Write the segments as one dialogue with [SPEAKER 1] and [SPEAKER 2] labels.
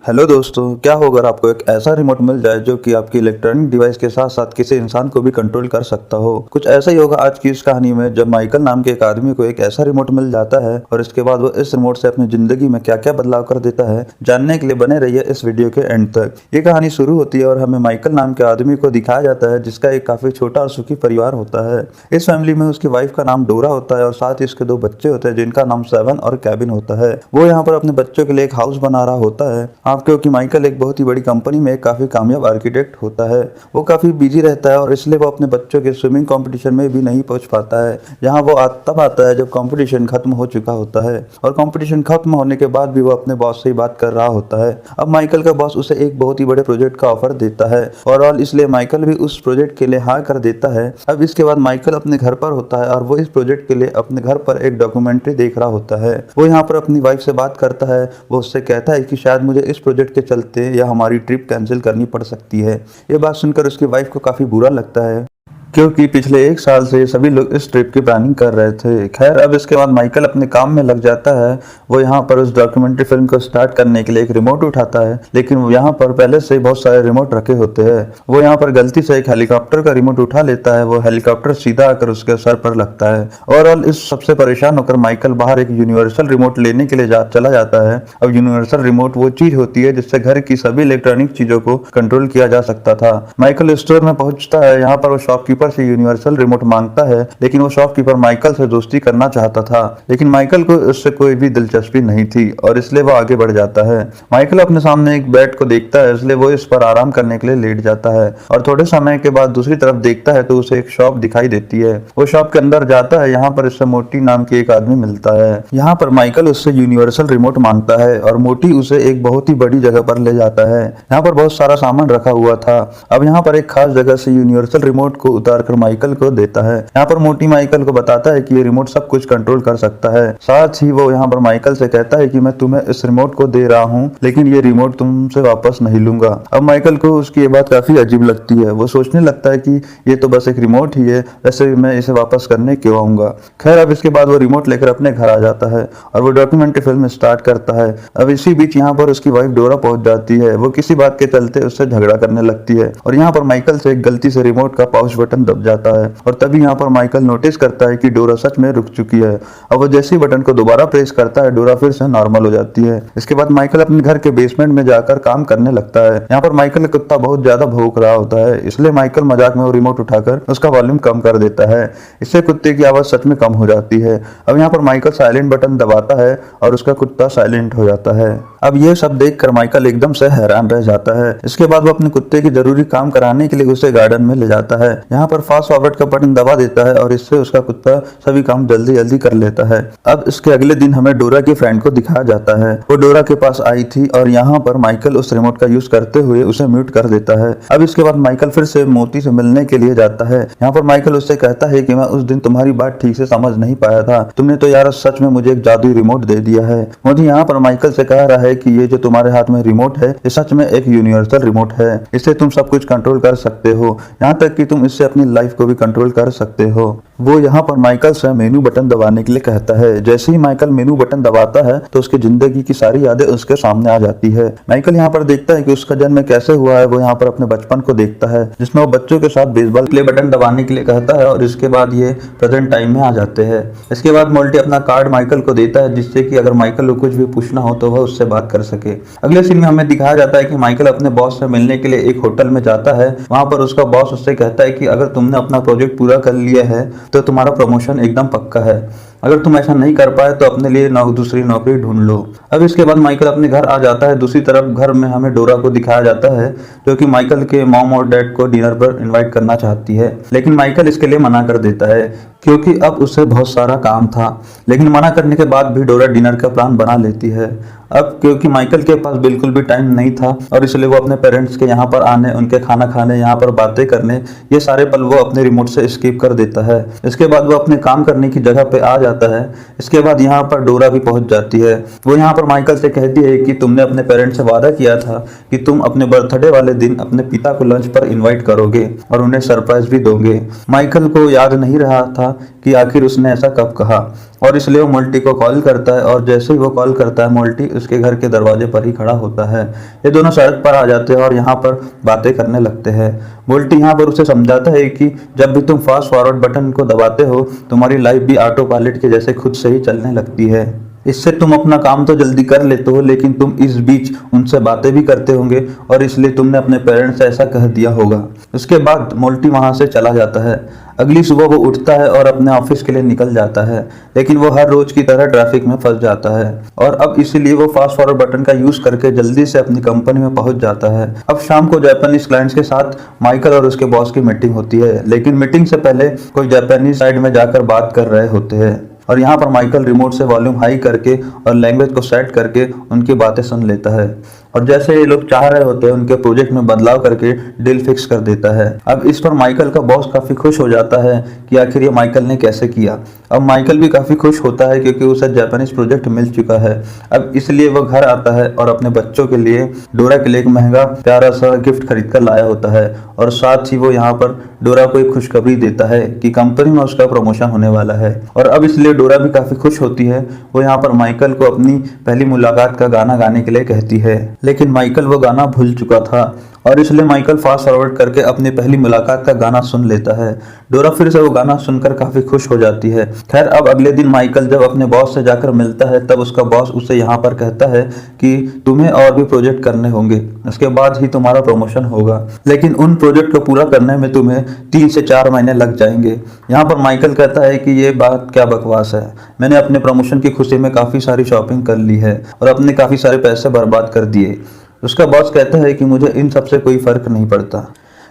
[SPEAKER 1] Hello दोस्तों, क्या होगा अगर आपको एक ऐसा रिमोट मिल जाए जो कि आपकी इलेक्ट्रॉनिक डिवाइस के साथ साथ किसी इंसान को भी कंट्रोल कर सकता हो। कुछ ऐसा ही होगा आज की इस कहानी में, जब माइकल नाम के एक आदमी को एक ऐसा रिमोट मिल जाता है और इसके बाद वो इस रिमोट से अपनी जिंदगी में क्या क्या बदलाव कर देता है। जानने के लिए बने रहिए इस वीडियो के एंड तक। ये कहानी शुरू होती है और हमें माइकल नाम के आदमी को दिखाया जाता है जिसका एक काफी छोटा और सुखी परिवार होता है। इस फैमिली में उसकी वाइफ का नाम डोरा होता है और साथ ही उसके दो बच्चे होते हैं जिनका नाम सेवन और कैबिन होता है। वो यहाँ पर अपने बच्चों के लिए एक हाउस बना रहा होता है। आप क्योंकि माइकल एक बहुत ही बड़ी कंपनी में काफी कामयाब आर्किटेक्ट होता है, वो काफी बिजी रहता है और इसलिए वो अपने बच्चों के स्विमिंग कंपटीशन में भी नहीं पहुंच पाता है। यहाँ वो तब आता है जब कंपटीशन खत्म हो चुका होता है और कंपटीशन खत्म होने के बाद भी वो अपने बॉस से ही बात कर रहा होता है। अब माइकल का बॉस उसे एक बहुत ही बड़े प्रोजेक्ट का ऑफर देता है और इसलिए माइकल भी उस प्रोजेक्ट के लिए हाँ कर देता है। अब इसके बाद माइकल अपने घर पर होता है और वो इस प्रोजेक्ट के लिए अपने घर पर एक डॉक्यूमेंट्री देख रहा होता है। वो यहाँ पर अपनी वाइफ से बात करता है। वो उससे कहता है कि शायद मुझे इस प्रोजेक्ट के चलते या हमारी ट्रिप कैंसिल करनी पड़ सकती है। ये बात सुनकर उसकी वाइफ को काफी बुरा लगता है क्योंकि पिछले एक साल से सभी लोग इस ट्रिप की प्लानिंग कर रहे थे। खैर, अब इसके बाद माइकल अपने काम में लग जाता है। वो यहाँ पर उस डॉक्यूमेंट्री फिल्म को स्टार्ट करने के लिए एक रिमोट उठाता है, लेकिन वो यहाँ पर पहले से ही बहुत सारे रिमोट रखे होते हैं। वो यहाँ पर गलती से एक हेलीकॉप्टर का रिमोट उठा लेता है। वो हेलीकॉप्टर सीधा आकर उसके सर पर लगता है और इस सबसे परेशान होकर माइकल बाहर एक यूनिवर्सल रिमोट लेने के लिए चला जाता है। अब यूनिवर्सल रिमोट वो चीज होती है जिससे घर की सभी इलेक्ट्रॉनिक चीजों को कंट्रोल किया जा सकता था। माइकल स्टोर में पहुंचता है। यहाँ पर वो शॉपकीपर से यूनिवर्सल रिमोट मांगता है, लेकिन वो शॉपकीपर माइकल से दोस्ती करना चाहता था, लेकिन माइकल को इससे कोई भी दिलचस्पी नहीं थी और इसलिए वो आगे बढ़ जाता है। माइकल अपने सामने एक बेड को देखता है, इसलिए वो इस पर आराम करने के लिए लेट जाता है और थोड़े समय के बाद दूसरी तरफ देखता है तो उसे एक शॉप दिखाई देती है। वो शॉप के अंदर जाता है। यहाँ पर इससे मोटी नाम की एक आदमी मिलता है। यहाँ पर माइकल उससे यूनिवर्सल रिमोट मांगता है और मोटी उसे एक बहुत ही बड़ी जगह पर ले जाता है। यहाँ पर बहुत सारा सामान रखा हुआ था। अब यहाँ पर एक खास जगह से यूनिवर्सल रिमोट को उतार कर माइकल को देता है। यहाँ पर मोटी माइकल को बताता है कि ये रिमोट सब कुछ कंट्रोल कर सकता है। साथ ही वो यहाँ पर माइकल से कहता है कि मैं तुम्हें इस रिमोट को दे रहा हूँ, लेकिन ये रिमोट तुमसे वापस नहीं लूंगा। अब माइकल को उसकी ये बात काफी अजीब लगती है। वो सोचने लगता है कि ये तो बस एक रिमोट ही है, वैसे भी मैं इसे वापस करने क्यों आऊंगा। खैर, अब इसके बाद वो रिमोट लेकर अपने घर आ जाता है और वो डॉक्यूमेंट्री फिल्म स्टार्ट करता है। अब इसी बीच यहाँ पर उसकी वाइफ डोरा पहुंच जाती है। वो किसी बात के चलते उससे झगड़ा करने लगती है और यहाँ पर माइकल से एक गलती से रिमोट का पाउच बटन दब जाता है और तभी यहाँ पर माइकल नोटिस करता है कि डोरा सच में रुक चुकी है। अब वो जैसे ही बटन को दोबारा प्रेस करता है, डोरा फिर से नॉर्मल हो जाती है। इसके बाद माइकल अपने घर के बेसमेंट में जाकर काम करने लगता है। यहाँ पर माइकल का कुत्ता बहुत ज्यादा भौंक रहा होता है, इसलिए माइकल मजाक में वो रिमोट उठाकर उसका वॉल्यूम कम कर देता है। इससे कुत्ते की आवाज सच में कम हो जाती है। अब यहाँ पर माइकल साइलेंट बटन दबाता है और उसका कुत्ता साइलेंट हो जाता है। अब ये सब देखकर माइकल एकदम से हैरान रह जाता है। इसके बाद वो अपने कुत्ते की जरूरी काम कराने के लिए उसे गार्डन में ले जाता है। यहाँ पर फास्ट फॉरवर्ड का बटन दबा देता है और इससे उसका कुत्ता सभी काम जल्दी जल्दी कर लेता है। अब इसके अगले दिन हमें डोरा की फ्रेंड को दिखाया जाता है। वो डोरा के पास आई थी और यहाँ पर माइकल उस रिमोट का यूज करते हुए उसे म्यूट कर देता है। अब इसके बाद माइकल फिर से मोती से मिलने के लिए जाता है। यहाँ पर माइकल उससे कहता है कि मैं उस दिन तुम्हारी बात ठीक से समझ नहीं पाया था, तुमने तो यार सच में मुझे एक जादुई रिमोट दे दिया है। मोती यहाँ पर माइकल से कह रहा है कि ये जो तुम्हारे हाथ में रिमोट है ये सच में एक यूनिवर्सल रिमोट है, इससे तुम सब कुछ कंट्रोल कर सकते हो, यहाँ तक कि तुम इससे अपनी लाइफ को भी कंट्रोल कर सकते हो। वो यहाँ पर माइकल से मेनू बटन दबाने के लिए कहता है। जैसे ही माइकल मेनू बटन दबाता है तो उसकी जिंदगी की सारी यादें उसके सामने आ जाती है। माइकल यहाँ पर देखता है कि उसका जन्म कैसे हुआ है। वो यहाँ पर अपने बचपन को देखता है जिसमें वो बच्चों के साथ बेसबॉल प्ले बटन दबाने के लिए कहता है और इसके बाद ये प्रेजेंट टाइम में आ जाते हैं। इसके बाद मोल्टी अपना कार्ड माइकल को देता है जिससे कि अगर माइकल को कुछ भी पूछना हो तो वह उससे बात कर सके। अगले सीन में हमें दिखाया जाता है कि माइकल अपने बॉस से मिलने के लिए एक होटल में जाता है। वहां पर उसका बॉस उससे कहता है कि अगर तुमने अपना प्रोजेक्ट पूरा कर लिया है तो तुम्हारा प्रमोशन एकदम पक्का है, अगर तुम ऐसा नहीं कर पाए तो अपने लिए दूसरी नौकरी ढूंढ लो। अब इसके बाद माइकल अपने घर आ जाता है। दूसरी तरफ घर में हमें डोरा को दिखाया जाता है जो कि माइकल के मॉम और डैड को डिनर पर इनवाइट करना चाहती है, लेकिन माइकल इसके लिए मना कर देता है क्योंकि अब उससे बहुत सारा काम था। लेकिन मना करने के बाद भी डोरा डिनर का प्लान बना लेती है। अब क्योंकि माइकल के पास बिल्कुल भी टाइम नहीं था और इसलिए वो अपने पेरेंट्स के यहाँ पर आने, उनके खाना खाने, यहाँ पर बातें करने, ये सारे पल वो अपने रिमोट से स्किप कर देता है। इसके बाद वो अपने काम करने की जगह पे आ जाता है। इसके बाद यहाँ पर डोरा भी पहुंच जाती है। वो यहाँ पर माइकल से कहती है कि तुमने अपने पेरेंट्स से वादा किया था कि तुम अपने बर्थडे वाले दिन अपने पिता को लंच पर इन्वाइट करोगे और उन्हें सरप्राइज भी दोगे। माइकल को याद नहीं रहा था कि आखिर उसने ऐसा कब कहा। और इसलिए वो मोल्टी को कॉल करता है और जैसे ही वो कॉल करता है मोल्टी उसके घर के दरवाजे पर ही खड़ा होता है। ये दोनों सड़क पर आ जाते हैं और यहाँ पर बातें करने लगते हैं। मोल्टी यहाँ पर उसे समझाता है कि जब भी तुम फास्ट फॉरवर्ड बटन को दबाते हो तुम्हारी लाइफ भी ऑटो पायलट के जैसे खुद से ही चलने लगती है। इससे तुम अपना काम तो जल्दी कर लेते हो लेकिन तुम इस बीच उनसे बातें भी करते होंगे और इसलिए तुमने अपने पेरेंट्स से ऐसा कह दिया होगा। उसके बाद मोल्टी वहां से चला जाता है। अगली सुबह वो उठता है और अपने ऑफिस के लिए निकल जाता है लेकिन वो हर रोज की तरह ट्रैफिक में फंस जाता है और अब इसीलिए वो फास्ट फॉरवर्ड बटन का यूज करके जल्दी से अपनी कंपनी में पहुंच जाता है। अब शाम को जापानीज क्लाइंट्स के साथ माइकल और उसके बॉस की मीटिंग होती है लेकिन मीटिंग से पहले कोई जापानीज साइड में जाकर बात कर रहे होते हैं और यहाँ पर माइकल रिमोट से वॉल्यूम हाई करके और लैंग्वेज को सेट करके उनकी बातें सुन लेता है और जैसे ये लोग चाह रहे होते हैं उनके प्रोजेक्ट में बदलाव करके डील फिक्स कर देता है। अब इस पर माइकल का बॉस काफी खुश हो जाता है कि आखिर ये माइकल ने कैसे किया। अब माइकल भी काफी खुश होता है क्योंकि उसे जापानीज प्रोजेक्ट मिल चुका है। अब इसलिए वो घर आता है और अपने बच्चों के लिए डोरा के लिए एक महंगा प्यारा सा गिफ्ट खरीद कर लाया होता है और साथ ही वो यहाँ पर डोरा को एक खुशखबरी देता है कि कंपनी में उसका प्रमोशन होने वाला है और अब इसलिए डोरा भी काफी खुश होती है। वो यहाँ पर माइकल को अपनी पहली मुलाकात का गाना गाने के लिए कहती है लेकिन माइकल वो गाना भूल चुका था और इसलिए माइकल फास्ट फॉरवर्ड करके अपनी पहली मुलाकात का गाना सुन लेता है। डोरा फिर से वो गाना सुनकर काफी खुश हो जाती है। खैर अब अगले दिन माइकल जब अपने बॉस से जाकर मिलता है तब उसका बॉस उसे यहाँ पर कहता है कि तुम्हें और भी प्रोजेक्ट करने होंगे, उसके बाद ही तुम्हारा प्रमोशन होगा, लेकिन उन प्रोजेक्ट को पूरा करने में तुम्हें 3 से 4 महीने लग जाएंगे। यहाँ पर माइकल कहता है कि ये बात क्या बकवास है, मैंने अपने प्रमोशन की खुशी में काफी सारी शॉपिंग कर ली है और अपने काफी सारे पैसे बर्बाद कर दिए। उसका बॉस कहता है कि मुझे इन सब से कोई फर्क नहीं पड़ता।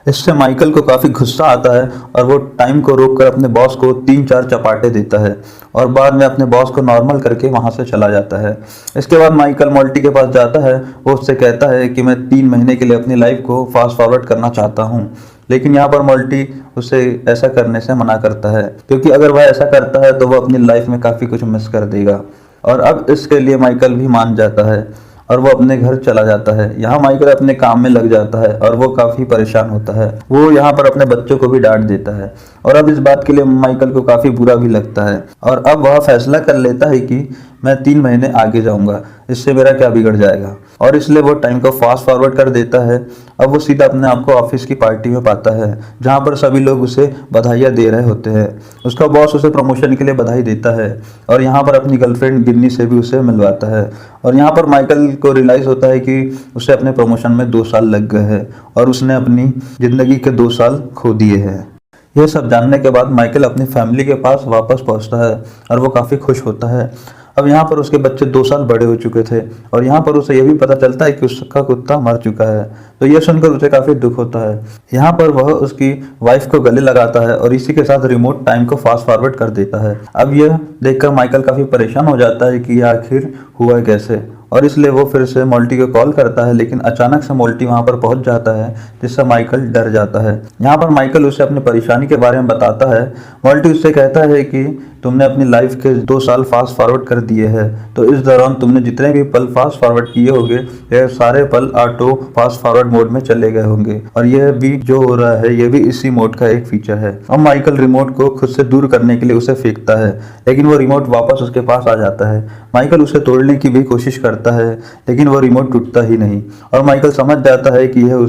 [SPEAKER 1] इससे माइकल को काफी गुस्सा आता है और वो टाइम को रोककर अपने बॉस को 3-4 चपाटे देता है और बाद में अपने बॉस को नॉर्मल करके वहां से चला जाता है। इसके बाद माइकल मोल्टी के पास जाता है। वो उससे कहता है कि मैं 3 महीने के लिए अपनी लाइफ को फास्ट फॉरवर्ड करना चाहता हूँ लेकिन यहाँ पर मोल्टी उसे ऐसा करने से मना करता है क्योंकि अगर वह ऐसा करता है तो वो अपनी लाइफ में काफी कुछ मिस कर देगा और अब इसके लिए माइकल भी मान जाता है और वो अपने घर चला जाता है। यहाँ माइकल अपने काम में लग जाता है और वो काफी परेशान होता है। वो यहाँ पर अपने बच्चों को भी डांट देता है और अब इस बात के लिए माइकल को काफी बुरा भी लगता है और अब वह फैसला कर लेता है कि मैं 3 महीने आगे जाऊंगा, इससे मेरा क्या बिगड़ जाएगा और इसलिए वो टाइम को फास्ट फॉरवर्ड कर देता है। अब वो सीधा अपने आप को ऑफिस की पार्टी में पाता है जहाँ पर सभी लोग उसे बधाइयाँ दे रहे होते हैं। उसका बॉस उसे प्रमोशन के लिए बधाई देता है और यहाँ पर अपनी गर्लफ्रेंड गिन्नी से भी उसे मिलवाता है और यहाँ पर माइकल को रियलाइज होता है कि उसे अपने प्रमोशन में 2 साल लग गए हैं और उसने अपनी जिंदगी के 2 साल खो दिए हैं। यह सब जानने के बाद माइकल अपनी फैमिली के पास वापस पहुंचता है और वो काफ़ी खुश होता है। अब यहाँ पर उसके बच्चे 2 साल बड़े हो चुके थे और यहाँ पर उसे यह भी पता चलता है कि उसका कुत्ता मर चुका है, तो यह सुनकर उसे काफ़ी दुख होता है। यहाँ पर वह उसकी वाइफ को गले लगाता है और इसी के साथ रिमोट टाइम को फास्ट फॉरवर्ड कर देता है। अब यह देखकर माइकल काफ़ी परेशान हो जाता है कि यह आखिर हुआ कैसे और इसलिए वो फिर से मोल्टी को कॉल करता है लेकिन अचानक से मोल्टी वहां पर पहुंच जाता है जिससे माइकल डर जाता है। यहाँ पर माइकल उसे अपनी परेशानी के बारे में बताता है। मोल्टी उससे कहता है कि तुमने अपनी लाइफ के 2 साल फास्ट फॉरवर्ड कर दिए हैं, तो इस दौरान तुमने जितने भी पल फास्ट फॉरवर्ड किए होंगे यह सारे पल ऑटो फास्ट फॉरवर्ड मोड में चले गए होंगे और यह भी जो हो रहा है यह भी इसी मोड का एक फीचर है। अब माइकल रिमोट को खुद से दूर करने के लिए उसे फेंकता है लेकिन वो रिमोट वापस उसके पास आ जाता है। माइकल उसे तोड़ने की भी कोशिश करता है लेकिन वो रिमोट टूटता ही नहीं और माइकल समझ जाता है कि यह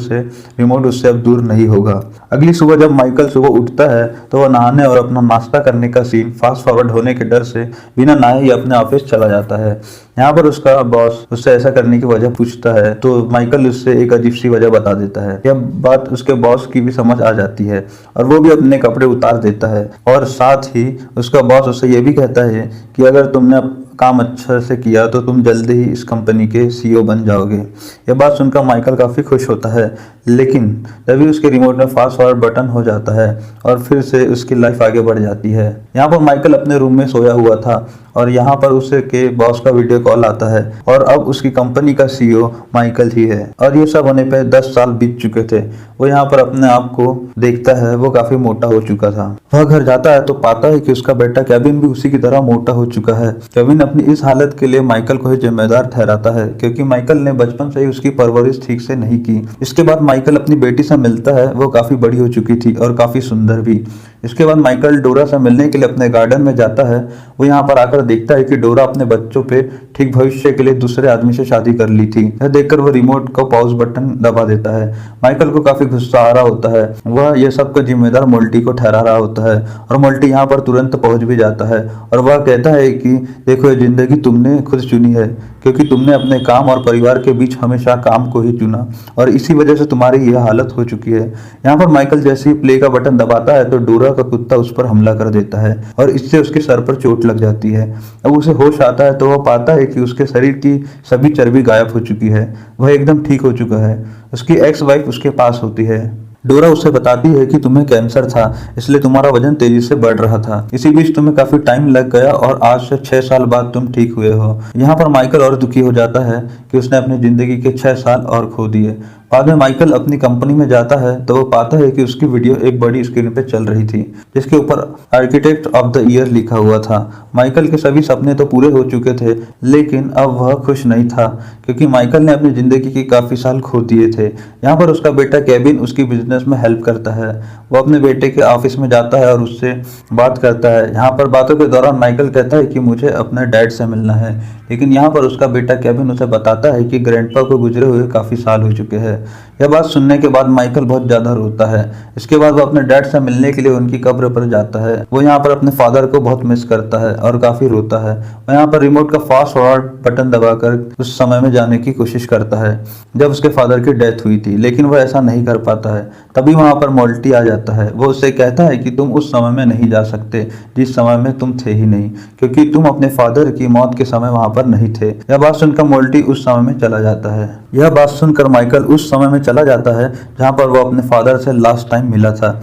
[SPEAKER 1] रिमोट उससे अब दूर नहीं होगा। अगली सुबह जब माइकल सुबह उठता है तो वह नहाने और अपना नाश्ता करने का सीन फास्ट फॉरवर्ड होने के डर से बिना नहाए ही अपने ऑफिस चला जाता है। यहाँ पर उसका बॉस उससे ऐसा करने की वजह पूछता है तो माइकल उससे एक अजीब सी वजह बता देता है। यह बात उसके बॉस की भी समझ आ जाती है और वो भी अपने कपड़े उतार देता है और साथ ही उसका बॉस उससे ये भी कहता है कि अगर तुमने काम अच्छा से किया तो तुम जल्दी ही इस कंपनी के सीईओ बन जाओगे। यह बात सुनकर माइकल काफ़ी खुश होता है लेकिन तभी उसके रिमोट में फास्ट फॉरवर्ड बटन हो जाता है और फिर से उसकी लाइफ आगे बढ़ जाती है। यहाँ पर माइकल अपने रूम में सोया हुआ था और यहाँ पर उसे के बॉस का वीडियो कॉल आता है और अब उसकी कंपनी का सीईओ माइकल ही है और ये सब होने पे 10 साल बीत चुके थे। वो यहाँ पर अपने आप को देखता है, वो काफी मोटा हो चुका था। वह घर जाता है तो पाता है कि उसका बेटा केविन भी उसी की तरह मोटा हो चुका है। केविन अपनी इस हालत के लिए माइकल को ही जिम्मेदार ठहराता है क्योंकि माइकल ने बचपन से ही उसकी परवरिश ठीक से नहीं की। इसके बाद माइकल अपनी बेटी से मिलता है। वो काफी बड़ी हो चुकी थी और काफी सुंदर भी। इसके बाद माइकल डोरा से मिलने के लिए अपने गार्डन में जाता है। वो यहाँ पर आकर देखता है कि डोरा अपने बच्चों पे ठीक भविष्य के लिए दूसरे आदमी से शादी कर ली थी। यह देखकर वो रिमोट का पॉज बटन दबा देता है। माइकल को काफी गुस्सा आ रहा होता है। वह यह सब का जिम्मेदार मोल्टी को ठहरा रहा होता है और मोल्टी यहाँ पर तुरंत पहुंच भी जाता है और वह कहता है कि देखो, ये जिंदगी तुमने खुद चुनी है, क्योंकि तुमने अपने काम और परिवार के बीच हमेशा काम को ही चुना और इसी वजह से तुम्हारी यह हालत हो चुकी है। यहाँ पर माइकल जैसे ही प्ले का बटन दबाता है तो डोरा का कुत्ता उस पर हमला कर देता है और इससे उसके सर पर चोट लग जाती है। अब उसे होश आता है तो वह पाता है कि उसके शरीर की सभी चर्बी गायब हो चुकी है। वह एकदम ठीक हो चुका है। उसकी एक्स वाइफ उसके पास होती है। डोरा उससे बताती है कि तुम्हें कैंसर था, इसलिए तुम्हारा वजन तेजी से बढ़ रहा था। इसी बीच तुम्हें काफी टाइम लग गया और आज से 6 साल बाद तुम ठीक हुए हो। यहाँ पर माइकल और दुखी हो जाता है कि उसने अपनी जिंदगी के 6 साल और खो दिए। बाद में माइकल अपनी कंपनी में जाता है तो वो पाता है कि उसकी वीडियो एक बड़ी स्क्रीन पे चल रही थी जिसके ऊपर आर्किटेक्ट ऑफ द ईयर लिखा हुआ था। माइकल के सभी सपने तो पूरे हो चुके थे, लेकिन अब वह खुश नहीं था क्योंकि माइकल ने अपनी जिंदगी के काफी साल खो दिए थे। यहाँ पर उसका बेटा केविन उसकी बिजनेस में हेल्प करता है। वो अपने बेटे के ऑफिस में जाता है और उससे बात करता है। यहाँ पर बातों के दौरान माइकल कहता है कि मुझे अपने डैड से मिलना है, लेकिन यहाँ पर उसका बेटा केविन उसे बताता है कि ग्रैंडपा को गुजरे हुए काफी साल हो चुके हैं। यह बात सुनने के बाद माइकल बहुत ज्यादा रोता है। इसके बाद वो अपने डैड से मिलने के लिए उनकी कब्र पर जाता है। वो यहाँ पर अपने फादर को बहुत मिस करता है और काफी रोता है। वो यहाँ पर रिमोट का फास्ट फॉरवर्ड बटन दबाकर उस समय में जाने की कोशिश करता है जब उसके फादर की डेथ हुई थी, लेकिन वह ऐसा नहीं कर पाता है। तभी वहां पर मोल्टी आ जाता है। वो उससे कहता है कि तुम उस समय में नहीं जा सकते जिस समय में तुम थे ही नहीं, क्योंकि तुम अपने फादर की मौत के समय वहां पर नहीं थे। यह बात सुनकर मोल्टी उस समय में चला जाता है। यह बात सुनकर माइकल उस समय में चला जाता है जहां पर वो अपने फादर से लास्ट टाइम मिला था।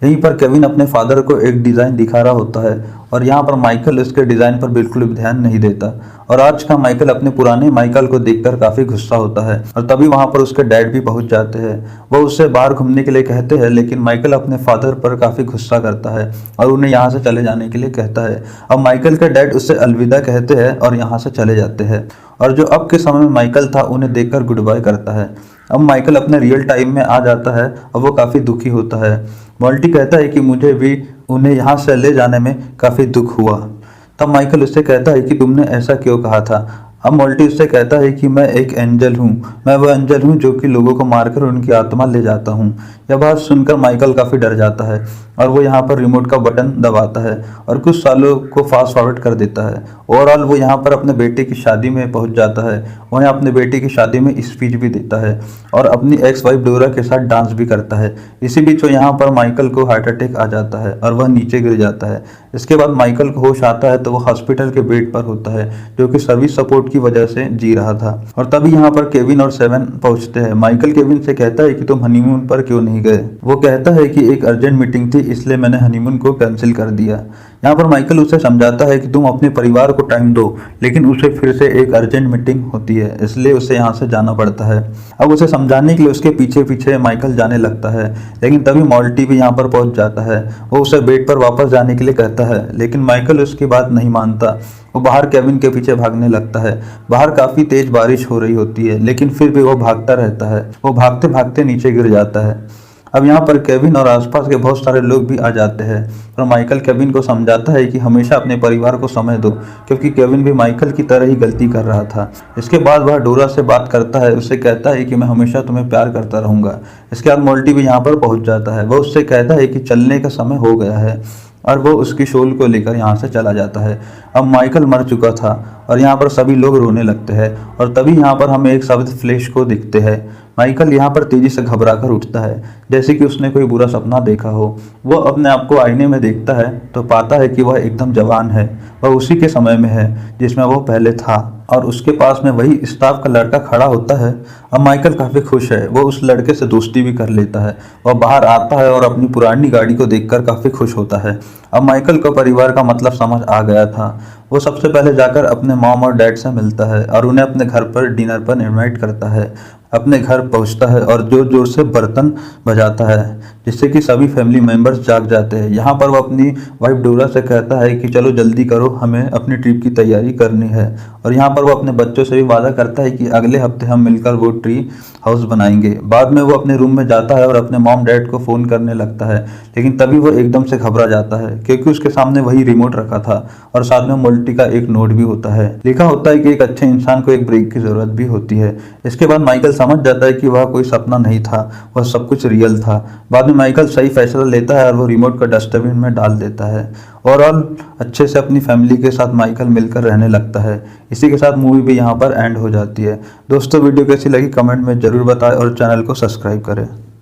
[SPEAKER 1] यहीं पर केविन अपने फादर को एक डिजाइन दिखा रहा होता है और यहाँ पर माइकल इसके डिजाइन पर बिल्कुल भी ध्यान नहीं देता और आज का माइकल अपने पुराने माइकल को देखकर काफी गुस्सा होता है और तभी वहां पर उसके डैड भी पहुंच जाते हैं। वो उससे बाहर घूमने के लिए कहते हैं, लेकिन माइकल अपने फादर पर काफी गुस्सा करता है और उन्हें यहाँ से चले जाने के लिए कहता है। अब माइकल के डैड उससे अलविदा कहते हैं और यहाँ से चले जाते हैं और जो अब के समय में माइकल था उन्हें देखकर गुड बाय करता है। अब माइकल अपने रियल टाइम में आ जाता है और वो काफी दुखी होता है। मोल्टी कहता है कि मुझे भी उन्हें यहाँ से ले जाने में काफी दुख हुआ। तब माइकल उससे कहता है कि तुमने ऐसा क्यों कहा था। अब मोल्टी उससे कहता है कि मैं एक एंजल हूँ, मैं वह एंजल हूँ जो कि लोगों को मारकर उनकी आत्मा ले जाता हूँ। यह बात सुनकर माइकल काफी डर जाता है और वो यहाँ पर रिमोट का बटन दबाता है और कुछ सालों को फास्ट फॉरवर्ड कर देता है। ओवरऑल वो यहाँ पर अपने बेटे की शादी में पहुंच जाता है। वो यहाँ अपने बेटे की शादी में स्पीच भी देता है और अपनी एक्स वाइफ डोरा के साथ डांस भी करता है। इसी बीच वो यहाँ पर माइकल को हार्ट अटैक आ जाता है और वह नीचे गिर जाता है। इसके बाद माइकल को होश आता है तो वो हॉस्पिटल के बेड पर होता है, जो कि सर्विस सपोर्ट की वजह से जी रहा था। और तभी यहाँ पर केविन और सेवन पहुंचते हैं। माइकल केविन से कहता है कि तुम हनीमून पर क्यों नहीं गए। वो कहता है कि एक अर्जेंट मीटिंग थी, इसलिए मैंने हनीमून को कैंसिल कर दिया। यहाँ पर माइकल उसे समझाता है कि तुम अपने परिवार को टाइम दो, लेकिन उसे फिर से एक अर्जेंट मीटिंग होती है, इसलिए उसे यहाँ से जाना पड़ता है। अब उसे समझाने के लिए उसके पीछे पीछे माइकल जाने लगता है, लेकिन तभी मोल्टी भी यहाँ पर पहुंच जाता है। वो उसे बेड पर वापस जाने के लिए कहता है, लेकिन माइकल उसकी बात नहीं मानता। वो बाहर केविन के पीछे भागने लगता है। बाहर काफी तेज बारिश हो रही होती है, लेकिन फिर भी वो भागता रहता है। वो भागते भागते नीचे गिर जाता है। अब यहाँ पर केविन और आसपास के बहुत सारे लोग भी आ जाते हैं और माइकल केविन को समझाता है कि हमेशा अपने परिवार को समय दो, क्योंकि केविन भी माइकल की तरह ही गलती कर रहा था। इसके बाद वह डोरा से बात करता है, उससे कहता है कि मैं हमेशा तुम्हें प्यार करता रहूंगा। इसके बाद मोल्टी भी यहाँ पर पहुंच जाता है। वह उससे कहता है कि चलने का समय हो गया है और वो उसकी शोल को लेकर यहाँ से चला जाता है। अब माइकल मर चुका था और यहाँ पर सभी लोग रोने लगते हैं और तभी यहाँ पर हमें एक शब्द फ्लैश को दिखते हैं। माइकल यहाँ पर तेजी से घबराकर उठता है, जैसे कि उसने कोई बुरा सपना देखा हो। वो अपने आप को आईने में देखता है तो पाता है कि वह एकदम जवान है। वह उसी के समय में है जिसमें वो पहले था और उसके पास में वही स्टाफ का लड़का खड़ा होता है। अब माइकल काफी खुश है। वो उस लड़के से दोस्ती भी कर लेता है। वह बाहर आता है और अपनी पुरानी गाड़ी को देखकर काफी खुश होता है। अब माइकल को परिवार का मतलब समझ आ गया था। वो सबसे पहले जाकर अपने मॉम और डैड से मिलता है और उन्हें अपने घर पर डिनर पर इनवाइट करता है। अपने घर पहुंचता है और जोर जोर से बर्तन बजाता है जिससे कि सभी फैमिली मेंबर्स जाग जाते हैं। यहाँ पर वो अपनी वाइफ डोरा से कहता है कि चलो जल्दी करो, हमें अपनी ट्रिप की तैयारी करनी है। और यहाँ पर वो अपने बच्चों से भी वादा करता है कि अगले हफ्ते हम मिलकर वो ट्री हाउस बनाएंगे। बाद में वो अपने रूम में जाता है और अपने मॉम डैड को फ़ोन करने लगता है, लेकिन तभी वो एकदम से घबरा जाता है क्योंकि उसके सामने वही रिमोट रखा था और साथ में मल्टी का एक नोट भी होता है। लिखा होता है कि एक अच्छे इंसान को एक ब्रेक की ज़रूरत भी होती है। इसके बाद माइकल समझ जाता है कि वह कोई सपना नहीं था, वह सब कुछ रियल था। बाद में माइकल सही फैसला लेता है और वो रिमोट को डस्टबिन में डाल देता है। ओवरऑल अच्छे से अपनी फैमिली के साथ माइकल मिलकर रहने लगता है। इसी के साथ मूवी भी यहाँ पर एंड हो जाती है। दोस्तों वीडियो कैसी लगी कमेंट में ज़रूर बताएं और चैनल को सब्सक्राइब करें।